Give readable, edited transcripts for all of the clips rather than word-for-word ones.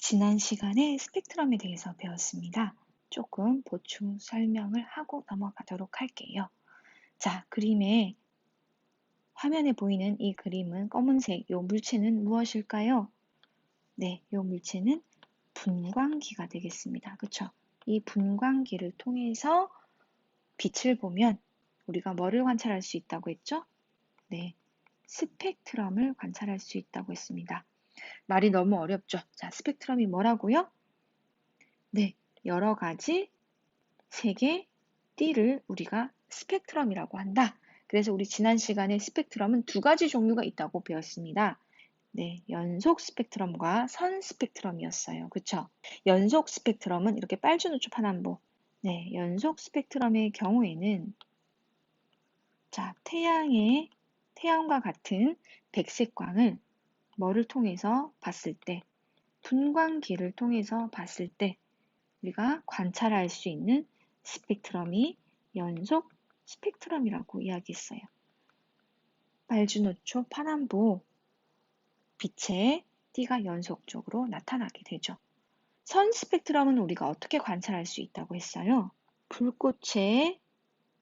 지난 시간에 스펙트럼에 대해서 배웠습니다. 조금 보충 설명을 하고 넘어가도록 할게요. 자, 화면에 보이는 이 그림은 검은색, 이 물체는 무엇일까요? 네, 이 물체는 분광기가 되겠습니다. 그쵸? 이 분광기를 통해서 빛을 보면 우리가 뭐를 관찰할 수 있다고 했죠? 네, 스펙트럼을 관찰할 수 있다고 했습니다. 말이 너무 어렵죠? 자, 스펙트럼이 뭐라고요? 네, 여러 가지 색의 띠를 우리가 스펙트럼이라고 한다. 그래서 우리 지난 시간에 스펙트럼은 두 가지 종류가 있다고 배웠습니다. 네, 연속 스펙트럼과 선 스펙트럼이었어요. 그쵸? 연속 스펙트럼은 이렇게 빨주노초 파남보. 네, 연속 스펙트럼의 경우에는 자, 태양과 같은 백색광을 뭐를 통해서 봤을 때, 분광기를 통해서 봤을 때 우리가 관찰할 수 있는 스펙트럼이 연속 스펙트럼이라고 이야기했어요. 빨주노초, 파남보, 빛의 띠가 연속적으로 나타나게 되죠. 선 스펙트럼은 우리가 어떻게 관찰할 수 있다고 했어요? 불꽃의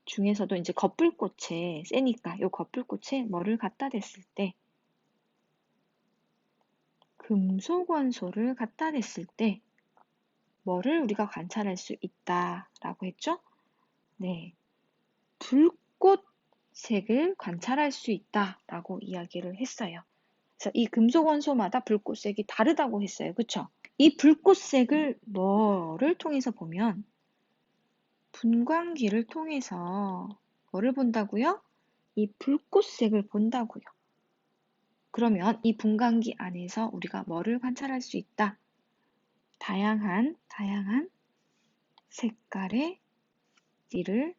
중에서도 이제 겉불꽃에 세니까 이 겉불꽃에 뭐를 갖다 댔을 때 금속 원소를 갖다 댔을 때 뭐를 우리가 관찰할 수 있다라고 했죠? 네, 불꽃색을 관찰할 수 있다라고 이야기를 했어요. 그래서 이 금속 원소마다 불꽃색이 다르다고 했어요. 그쵸? 이 불꽃색을 뭐를 통해서 보면 분광기를 통해서 뭐를 본다고요? 이 불꽃색을 본다고요. 그러면 이 분광기 안에서 우리가 뭐를 관찰할 수 있다? 다양한 색깔의 띠를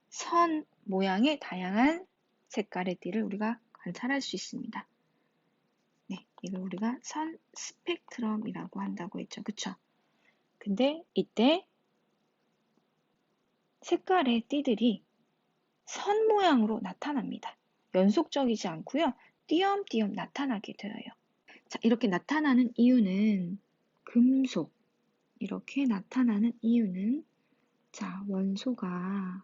선 모양의 다양한 색깔의 띠를 우리가 관찰할 수 있습니다. 네, 이걸 우리가 선 스펙트럼이라고 한다고 했죠. 그쵸? 근데 이때 색깔의 띠들이 선 모양으로 나타납니다. 연속적이지 않고요. 띄엄띄엄 나타나게 되어요. 자, 이렇게 나타나는 이유는 금속 이렇게 나타나는 이유는 자, 원소가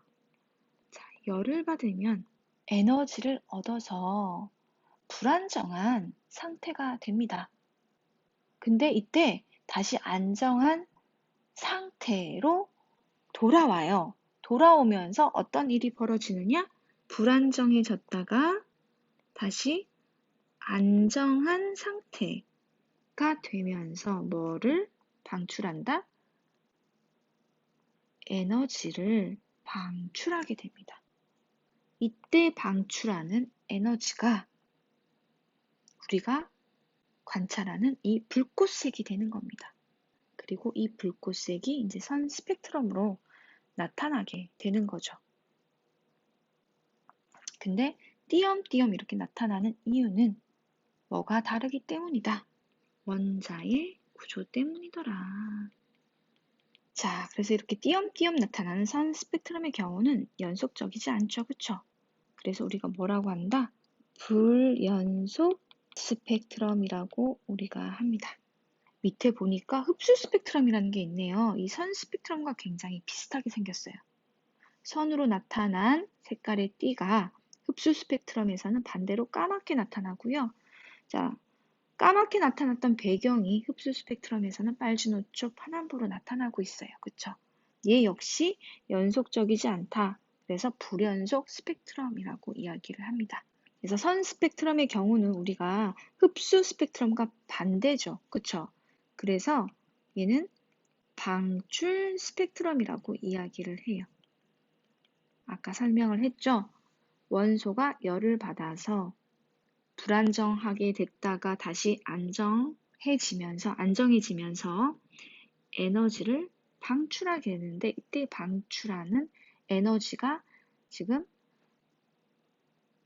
열을 받으면 에너지를 얻어서 불안정한 상태가 됩니다. 근데 이때 다시 안정한 상태로 돌아와요. 돌아오면서 어떤 일이 벌어지느냐? 불안정해졌다가 다시 안정한 상태가 되면서 뭐를 방출한다? 에너지를 방출하게 됩니다. 이때 방출하는 에너지가 우리가 관찰하는 이 불꽃색이 되는 겁니다. 그리고 이 불꽃색이 이제 선 스펙트럼으로 나타나게 되는 거죠. 근데 띄엄띄엄 이렇게 나타나는 이유는 뭐가 다르기 때문이다. 원자의 구조 때문이더라. 자, 그래서 이렇게 띄엄띄엄 나타나는 선 스펙트럼의 경우는 연속적이지 않죠. 그쵸? 그래서 우리가 뭐라고 한다? 불연속 스펙트럼이라고 우리가 합니다. 밑에 보니까 흡수 스펙트럼이라는 게 있네요. 이 선 스펙트럼과 굉장히 비슷하게 생겼어요. 선으로 나타난 색깔의 띠가 흡수 스펙트럼에서는 반대로 까맣게 나타나고요. 자, 까맣게 나타났던 배경이 흡수 스펙트럼에서는 빨주노초 파남보로 나타나고 있어요. 그쵸? 얘 역시 연속적이지 않다. 그래서 불연속 스펙트럼이라고 이야기를 합니다. 그래서 선 스펙트럼의 경우는 우리가 흡수 스펙트럼과 반대죠. 그쵸? 그래서 얘는 방출 스펙트럼이라고 이야기를 해요. 아까 설명을 했죠? 원소가 열을 받아서 불안정하게 됐다가 다시 안정해지면서 에너지를 방출하게 되는데 이때 방출하는 에너지가 지금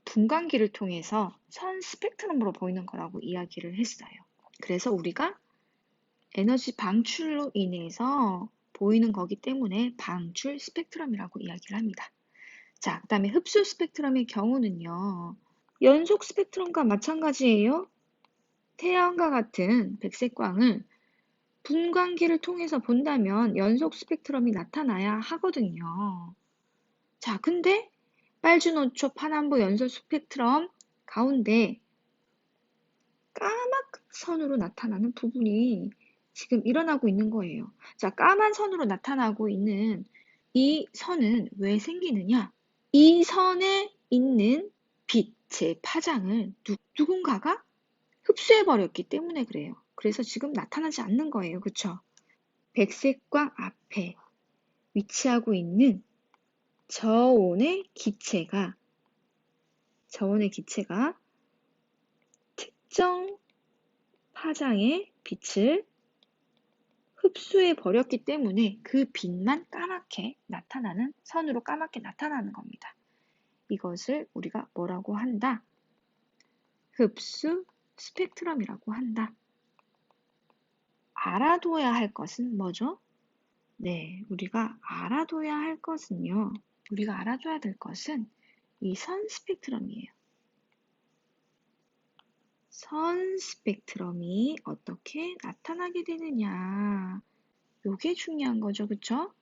분광기를 통해서 선 스펙트럼으로 보이는 거라고 이야기를 했어요. 그래서 우리가 에너지 방출로 인해서 보이는 거기 때문에 방출 스펙트럼이라고 이야기를 합니다. 자, 그 다음에 흡수 스펙트럼의 경우는요. 연속 스펙트럼과 마찬가지예요. 태양과 같은 백색광을 분광기를 통해서 본다면 연속 스펙트럼이 나타나야 하거든요. 자, 근데 빨주노초 파남보 연속 스펙트럼 가운데 까만 선으로 나타나는 부분이 지금 일어나고 있는 거예요. 자, 까만 선으로 나타나고 있는 이 선은 왜 생기느냐? 이 선에 있는 빛의 파장을 누군가가 흡수해버렸기 때문에 그래요. 그래서 지금 나타나지 않는 거예요. 그쵸? 백색광 앞에 위치하고 있는 저온의 기체가 특정 파장의 빛을 흡수해 버렸기 때문에 그 빛만 까맣게 나타나는, 선으로 까맣게 나타나는 겁니다. 이것을 우리가 뭐라고 한다? 흡수 스펙트럼이라고 한다. 알아둬야 할 것은 뭐죠? 네, 우리가 알아둬야 할 것은요. 우리가 알아줘야 될 것은 이 선 스펙트럼이에요. 선 스펙트럼이 어떻게 나타나게 되느냐. 요게 중요한 거죠. 그쵸?